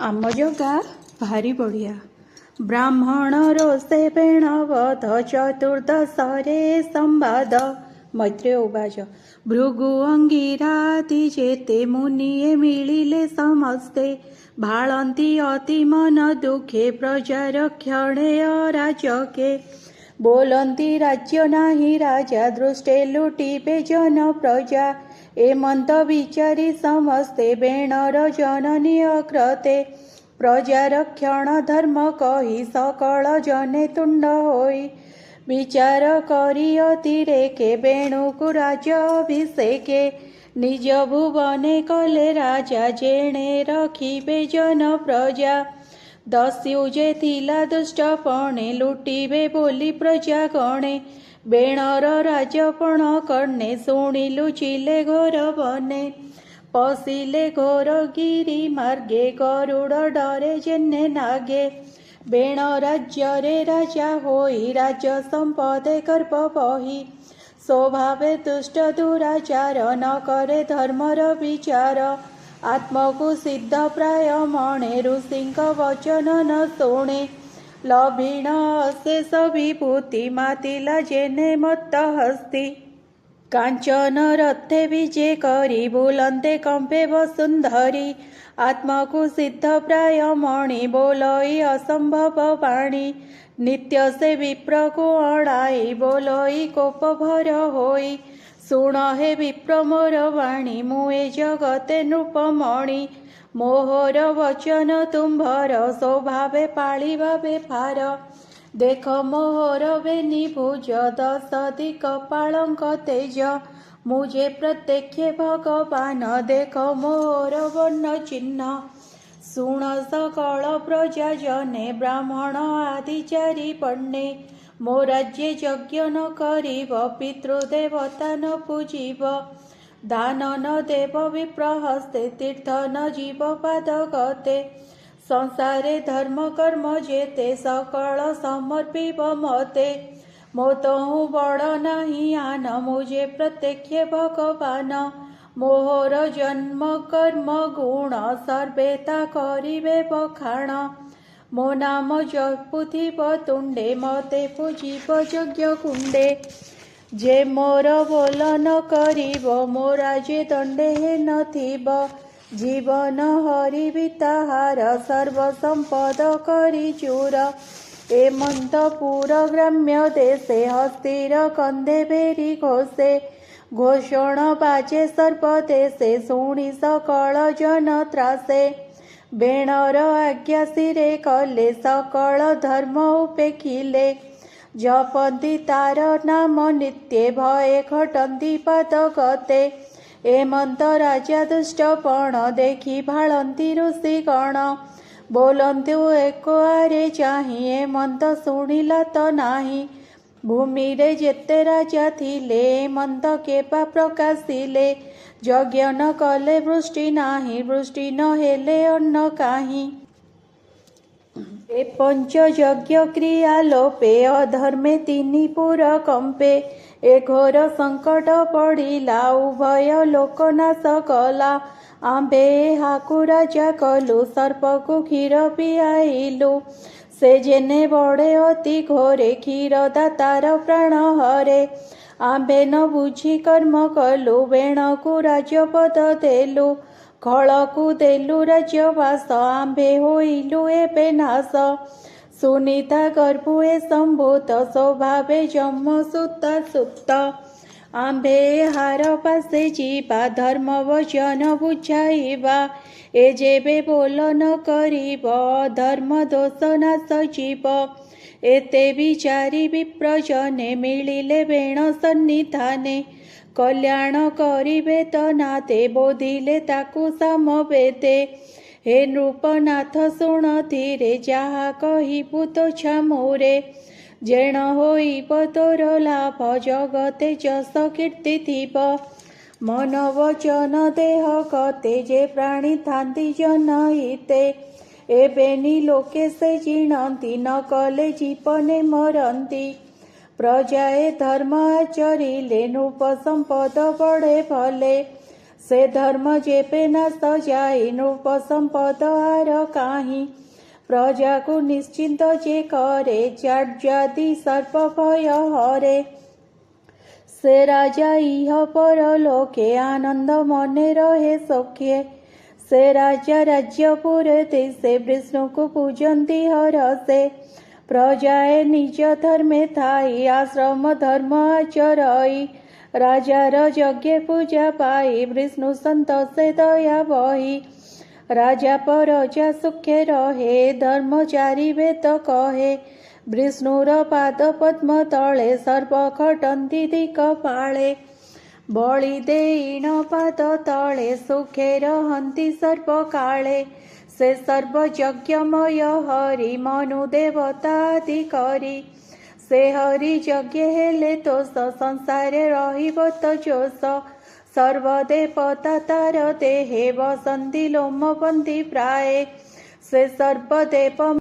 आम जगा भारी बढ़िया। ब्राह्मण रोषे बेणवध चतुर्दशरे संवाद। मैत्रेय उवाच भृगु अंगिरादि जेते मुनिये मिलिले समस्ते भाळन्ति अति मन दुखे प्रजा रक्षणे अराजके बोलन्ति राज्य नाही राजा दृष्टे लुटिबे जन प्रजा एमंत विचारी समस्ते बेणर जननी अकृते प्रजा रक्षण धर्म कही सकल जने तुंड होई विचार करी अतिरेके बेणुकु राज अभिषेके निज भुवने कले राजा जेणे रखिबे जन प्रजा दस्यु जे थिला दुष्टपणे लुटिबे बोली प्रजा गणे बेणर राजपण करने शुणी लुचिले घोर बने पशिले घोर गिरी मार्गे गरुड़ डरे जेने नागे बेण राज्य रे राजा होई राज्य संपदे गर्भ बही स्वभावे दुष्ट दुराचार न करे धर्मर विचार आत्मकु सिद्ध प्राय मणे ऋषिंक वचन न शुणे लभीण अशेष विभूति मातिला जेने मत्त हस्ती कांचन रथे विजे करी बुलंते कंपे वसुंधरी आत्मकु सिद्ध प्राय मणि बोलई असंभव वाणी नित्य से विप्र को अड़ाई बोलई कोप भर होई सुण हे विप्र मोर वाणी मुए जगते नृपमणि मोहर वचन तुम्भर स्वभावे पाळिबा बेफार देख मोहर बेनी भुज दश दिक पाळंक तेज मुझे प्रत्यक्ष भगवान देख मोहर वर्ण चिन्ह शुण सकल प्रजा जने ब्राह्मण आदि चारि पण्णे मो राज्ये यज्ञ न करिब पितृदेवता न पूजिब दान न देव विप्रहस्ते तीर्थ न जीव पाद गते संसारे धर्म कर्म जेते सकल समर्पिब मते मो तहु बड़ नाही आन मुझे प्रत्यक्ष भगवान मोहर जन्म कर्म गुण सर्वेता करिबे बखाण मो नाम जपुथिब तुंडे मते पूजिब यज्ञ कुंडे जे मोर बोल न करिब मो राजे दंडे हे नथिब जीवन हरिबि ताहार सर्व संपद करी चूर एमंतपुर ग्राम्य देशे हस्तिर कंदे बेरी घोषे घोषण बाजे सर्प देशे शुणी सकल जन त्रासे बेणर आज्ञा शिरे कले सकल धर्म उपेखिले जपन्ति तार नाम नित्ये भये घटन्ति पाद गते एमंत राजा दुष्टपण देखि भाळन्ति ऋषिगण बोलन्तु एको आरे चाहि एमंत शुणिला तो नाही भूमि रे जेते राजा थिले एमंत केपा प्रकाशिले यज्ञ न कले वृष्टि नाही वृष्टि न हेले अन्न काहि ए पंच यज्ञ क्रिया लोपे अधर्मे तिनि पुर कंपे ए घोर संकट पड़िला उभय लोकनाश कला आंबे हाकु राजा कलु सर्पकु क्षीर पियाइलु से जेने बड़े अति घोरे क्षीर दातार प्राण हरे आंबे न बुझी कर्म कलु बेणकु राजपद देलु खळकु देलु राज्यवास आंबे होइलु एबे नाश सुनीता गर्भुए संभूत स्वभावे जम सुता सुप्त आंबे हार पासे जीवा धर्म वचन बुझाइबा ए जेबे बोल न करिब धर्म दोष नाश जीव एते विचारी विप्रजने मिलिले बेण सन्निधाने कल्याण करिबे तो नाते बोधिले ताकु समवेते हे नृपनाथ शुण धीरे जाहा कहिबु तो छामोरे जेण होइब तोर लाभ जगते जस कीर्ति थिब मन वचन देह गते जे प्राणी थांती जन हिते एबेनी लोके से जिणंती न कले जीवने मरंती प्रजाए धर्म आचरिले नृप संपद बड़े भले से धर्म जेपे न सजाई नृप संपद आर काही प्रजा को निश्चिंत जे करे जाट जाति सर्प भय हरे से राजा इह पर लोके आनंद मने रहे सौख्ये से राजा राज्यपुर से विष्णु को पूजंती हर से प्रजाए निज धर्मे थाई आश्रम धर्म आचरई राजार यज्ञ पूजा पाई विष्णु संतोषे दया बही राजा प्रजा सुखे रहे धर्मचारी वेद कहे विष्णुर पाद पद्म तले सर्प खटंती दिक पाळे बळी देईन पाद तले सुखे रहंती सर्प काळे से सर्व यज्ञमय हरि मनु देवतादि करी से हरि यज्ञ हेले तो संसारे रहिब तजोस सर्वदेवता तार देहे वसंती लोमवंती प्राये से सर्वदेव